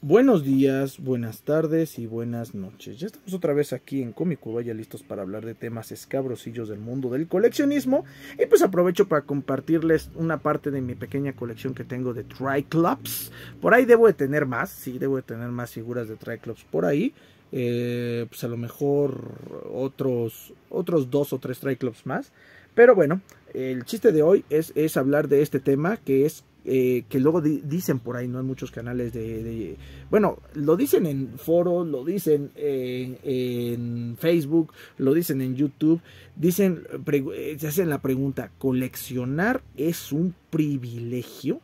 Buenos días, buenas tardes y buenas noches. Ya estamos otra vez aquí en Cómico Vaya, listos para hablar de temas escabrosillos del mundo del coleccionismo. Y pues aprovecho para compartirles una parte de mi pequeña colección que tengo de Triclops. Por ahí debo de tener más, sí, debo de tener más figuras de Triclops por ahí. Pues a lo mejor otros 2 o 3 Triclops más. Pero bueno, el chiste de hoy es hablar de este tema que es que luego dicen por ahí, ¿no? En muchos canales bueno, lo dicen en foros, lo dicen en Facebook, lo dicen en YouTube, dicen, se hacen la pregunta, ¿coleccionar es un privilegio?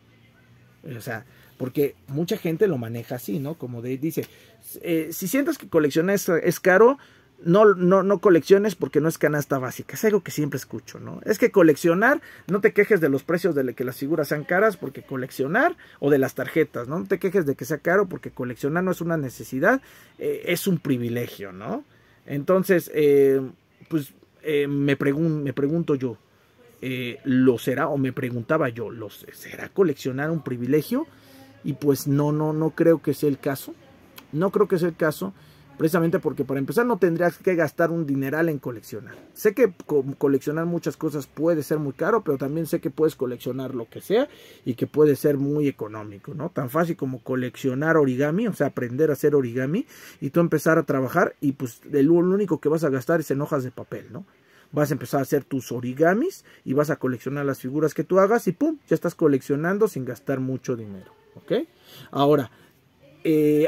O sea, porque mucha gente lo maneja así, ¿no? Como dice, si sientes que coleccionar es caro, no colecciones porque no es canasta básica. Es algo que siempre escucho, ¿no? Es que coleccionar, no te quejes de los precios de que las figuras sean caras porque coleccionar, o de las tarjetas, ¿no? No te quejes de que sea caro porque coleccionar no es una necesidad, es un privilegio, ¿no? Entonces, me pregunto yo, ¿lo será? O me preguntaba yo, ¿será coleccionar un privilegio? Y pues no creo que sea el caso. No creo que sea el caso. Precisamente porque para empezar no tendrías que gastar un dineral en coleccionar. Sé que coleccionar muchas cosas puede ser muy caro, pero también sé que puedes coleccionar lo que sea y que puede ser muy económico, ¿no? Tan fácil como coleccionar origami, o sea, aprender a hacer origami y tú empezar a trabajar y pues lo único que vas a gastar es en hojas de papel, ¿no? Vas a empezar a hacer tus origamis y vas a coleccionar las figuras que tú hagas y ¡pum! Ya estás coleccionando sin gastar mucho dinero, ¿ok? Ahora,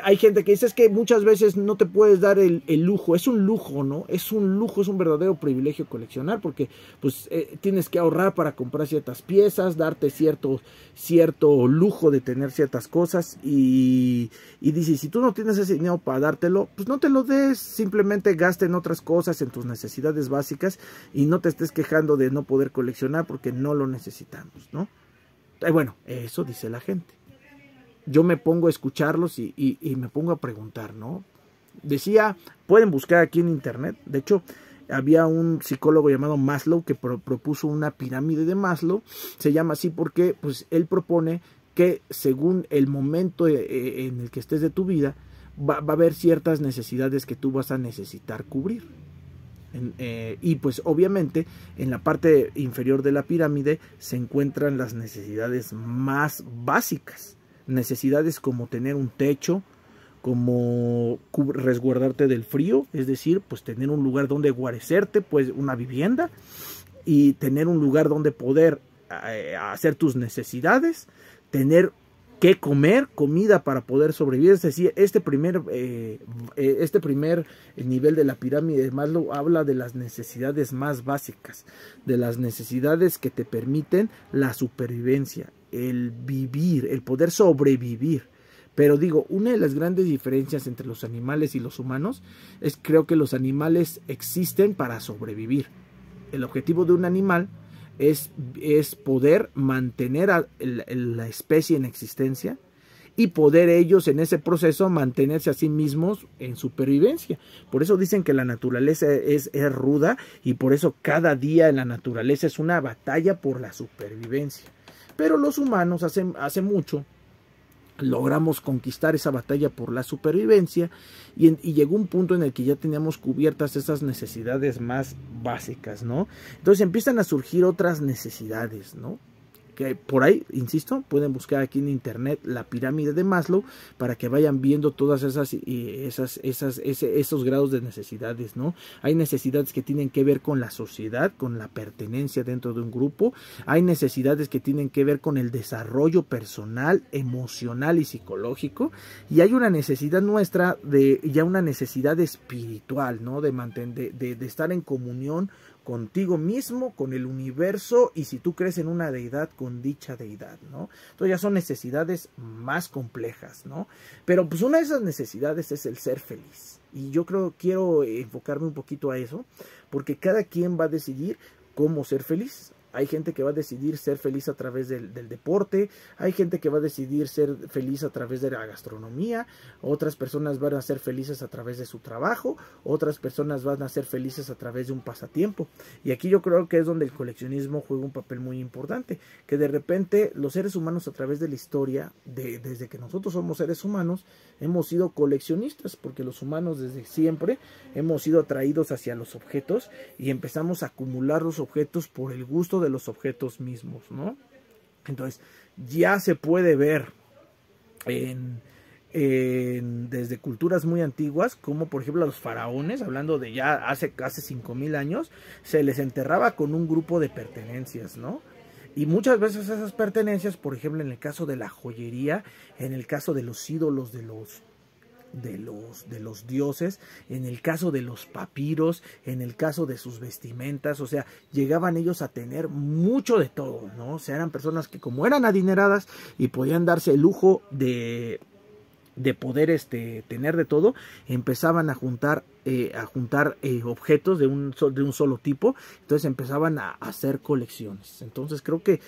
hay gente que dice es que muchas veces no te puedes dar el lujo, es un lujo, ¿no? Es un lujo, es un verdadero privilegio coleccionar porque pues tienes que ahorrar para comprar ciertas piezas, darte cierto lujo de tener ciertas cosas y dices, si tú no tienes ese dinero para dártelo, pues no te lo des, simplemente gaste en otras cosas, en tus necesidades básicas y no te estés quejando de no poder coleccionar porque no lo necesitamos, ¿no? Bueno, eso dice la gente. Yo me pongo a escucharlos y me pongo a preguntar, ¿no? Decía, pueden buscar aquí en internet, de hecho, había un psicólogo llamado Maslow que propuso una pirámide de Maslow, se llama así porque pues él propone que según el momento en el que estés de tu vida, va a haber ciertas necesidades que tú vas a necesitar cubrir. Y pues obviamente en la parte inferior de la pirámide se encuentran las necesidades más básicas. Necesidades como tener un techo, como resguardarte del frío, es decir, pues tener un lugar donde guarecerte, pues una vivienda, y tener un lugar donde poder hacer tus necesidades, tener que comer, comida para poder sobrevivir. Es decir, este primer nivel de la pirámide de Maslow habla de las necesidades más básicas, de las necesidades que te permiten la supervivencia, el vivir, el poder sobrevivir. Pero digo, una de las grandes diferencias entre los animales y los humanos es creo que los animales existen para sobrevivir. El objetivo de un animal es poder mantener a la especie en existencia y poder ellos en ese proceso mantenerse a sí mismos en supervivencia. Por eso dicen que la naturaleza es ruda y por eso cada día en la naturaleza es una batalla por la supervivencia. Pero los humanos hace mucho logramos conquistar esa batalla por la supervivencia y llegó un punto en el que ya teníamos cubiertas esas necesidades más básicas, ¿no? Entonces empiezan a surgir otras necesidades, ¿no? Que por ahí, insisto, pueden buscar aquí en internet la pirámide de Maslow para que vayan viendo todas esos grados de necesidades, ¿no? Hay necesidades que tienen que ver con la sociedad, con la pertenencia dentro de un grupo. Hay necesidades que tienen que ver con el desarrollo personal, emocional y psicológico. Y hay una necesidad nuestra ya una necesidad espiritual, ¿no? De estar en comunión contigo mismo, con el universo y si tú crees en una deidad, con dicha deidad, ¿no? Entonces ya son necesidades más complejas, ¿no? Pero pues una de esas necesidades es el ser feliz y yo quiero enfocarme un poquito a eso porque cada quien va a decidir cómo ser feliz. hay gente que va a decidir ser feliz a través del deporte, hay gente que va a decidir ser feliz a través de la gastronomía, otras personas van a ser felices a través de su trabajo, otras personas van a ser felices a través de un pasatiempo. Y aquí yo creo que es donde el coleccionismo juega un papel muy importante, que de repente los seres humanos a través de la historia, desde que nosotros somos seres humanos, hemos sido coleccionistas, porque los humanos desde siempre hemos sido atraídos hacia los objetos y empezamos a acumular los objetos por el gusto de los objetos mismos, ¿no? Entonces ya se puede ver desde culturas muy antiguas, como por ejemplo a los faraones, hablando de ya hace casi 5000 años, se les enterraba con un grupo de pertenencias, ¿no? Y muchas veces esas pertenencias, por ejemplo en el caso de la joyería, en el caso de los ídolos de los dioses, en el caso de los papiros, en el caso de sus vestimentas, o sea, llegaban ellos a tener mucho de todo, ¿no? O sea, eran personas que como eran adineradas y podían darse el lujo de poder tener de todo, empezaban a juntar objetos de un solo tipo, entonces empezaban a hacer colecciones. Entonces creo que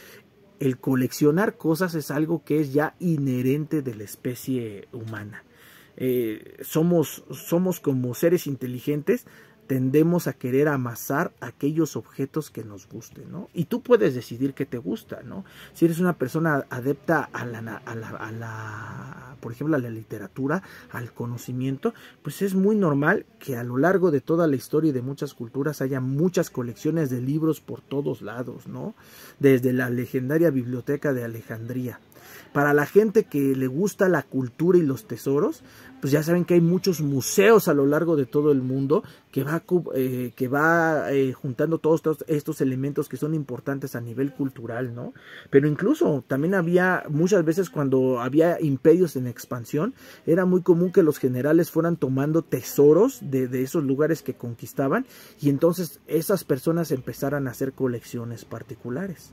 el coleccionar cosas es algo que es ya inherente de la especie humana. Somos como seres inteligentes, tendemos a querer amasar aquellos objetos que nos gusten, ¿no? Y tú puedes decidir qué te gusta, ¿no? Si eres una persona adepta por ejemplo, a la literatura, al conocimiento, pues es muy normal que a lo largo de toda la historia y de muchas culturas haya muchas colecciones de libros por todos lados, ¿no? Desde la legendaria biblioteca de Alejandría. Para la gente que le gusta la cultura y los tesoros, pues ya saben que hay muchos museos a lo largo de todo el mundo que va juntando todos estos elementos que son importantes a nivel cultural, ¿no? Pero incluso también había muchas veces cuando había imperios en expansión, era muy común que los generales fueran tomando tesoros de esos lugares que conquistaban y entonces esas personas empezaran a hacer colecciones particulares.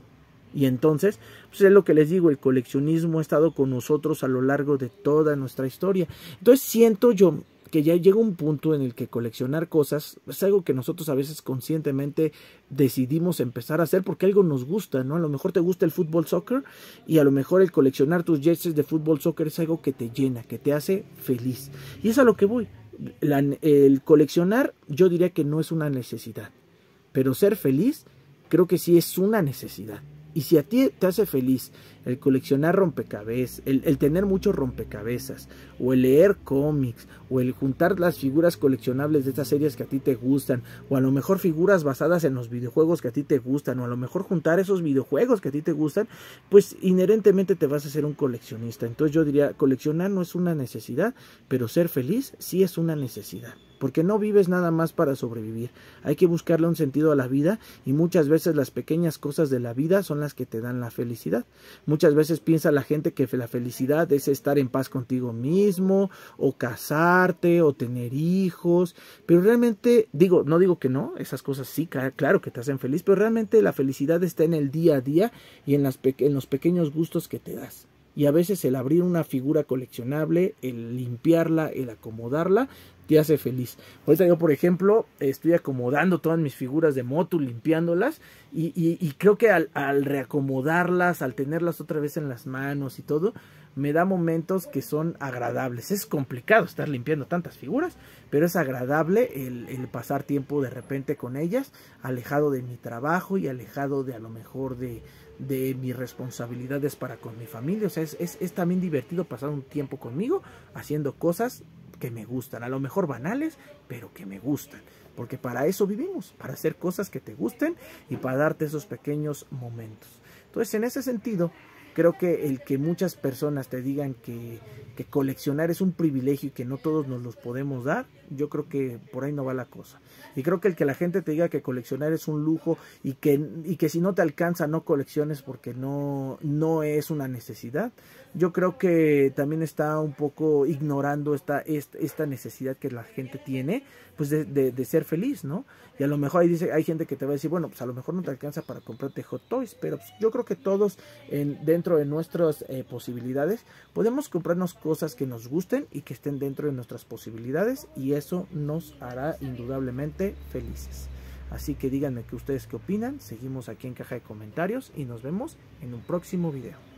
Y entonces, pues es lo que les digo, el coleccionismo ha estado con nosotros a lo largo de toda nuestra historia. Entonces siento yo que ya llega un punto en el que coleccionar cosas es algo que nosotros a veces conscientemente decidimos empezar a hacer porque algo nos gusta, ¿no? A lo mejor te gusta el fútbol soccer y a lo mejor el coleccionar tus jerseys de fútbol soccer es algo que te llena, que te hace feliz. Y es a lo que voy. El coleccionar yo diría que no es una necesidad, pero ser feliz creo que sí es una necesidad. Y si a ti te hace feliz el coleccionar rompecabezas, el tener muchos rompecabezas, o el leer cómics, o el juntar las figuras coleccionables de estas series que a ti te gustan, o a lo mejor figuras basadas en los videojuegos que a ti te gustan, o a lo mejor juntar esos videojuegos que a ti te gustan, pues inherentemente te vas a ser un coleccionista. Entonces yo diría, coleccionar no es una necesidad, pero ser feliz sí es una necesidad. Porque no vives nada más para sobrevivir. Hay que buscarle un sentido a la vida y muchas veces las pequeñas cosas de la vida son las que te dan la felicidad. Muchas veces piensa la gente que la felicidad es estar en paz contigo mismo, o casarte, o tener hijos. Pero realmente, no digo que no, esas cosas sí, claro que te hacen feliz, pero realmente la felicidad está en el día a día y en los pequeños gustos que te das. Y a veces el abrir una figura coleccionable, el limpiarla, el acomodarla, te hace feliz. Ahorita yo, por ejemplo, estoy acomodando todas mis figuras de Motu, limpiándolas, y creo que al reacomodarlas, al tenerlas otra vez en las manos y todo, me da momentos que son agradables. Es complicado estar limpiando tantas figuras, pero es agradable el pasar tiempo de repente con ellas, alejado de mi trabajo y alejado de a lo mejor de mis responsabilidades para con mi familia. O sea, es también divertido pasar un tiempo conmigo haciendo cosas que me gustan, a lo mejor banales, pero que me gustan, porque para eso vivimos, para hacer cosas que te gusten y para darte esos pequeños momentos. Entonces, en ese sentido, creo que el que muchas personas te digan que coleccionar es un privilegio y que no todos nos los podemos dar, yo creo que por ahí no va la cosa. Y creo que el que la gente te diga que coleccionar es un lujo y que si no te alcanza no colecciones porque no es una necesidad, yo creo que también está un poco ignorando esta necesidad que la gente tiene, pues de ser feliz, ¿no? Y a lo mejor hay gente que te va a decir, bueno, pues a lo mejor no te alcanza para comprarte Hot Toys, pero pues yo creo que todos dentro de nuestras posibilidades podemos comprarnos cosas que nos gusten y que estén dentro de nuestras posibilidades, y eso nos hará indudablemente felices. Así que díganme que ustedes qué opinan. Seguimos aquí en caja de comentarios y nos vemos en un próximo video.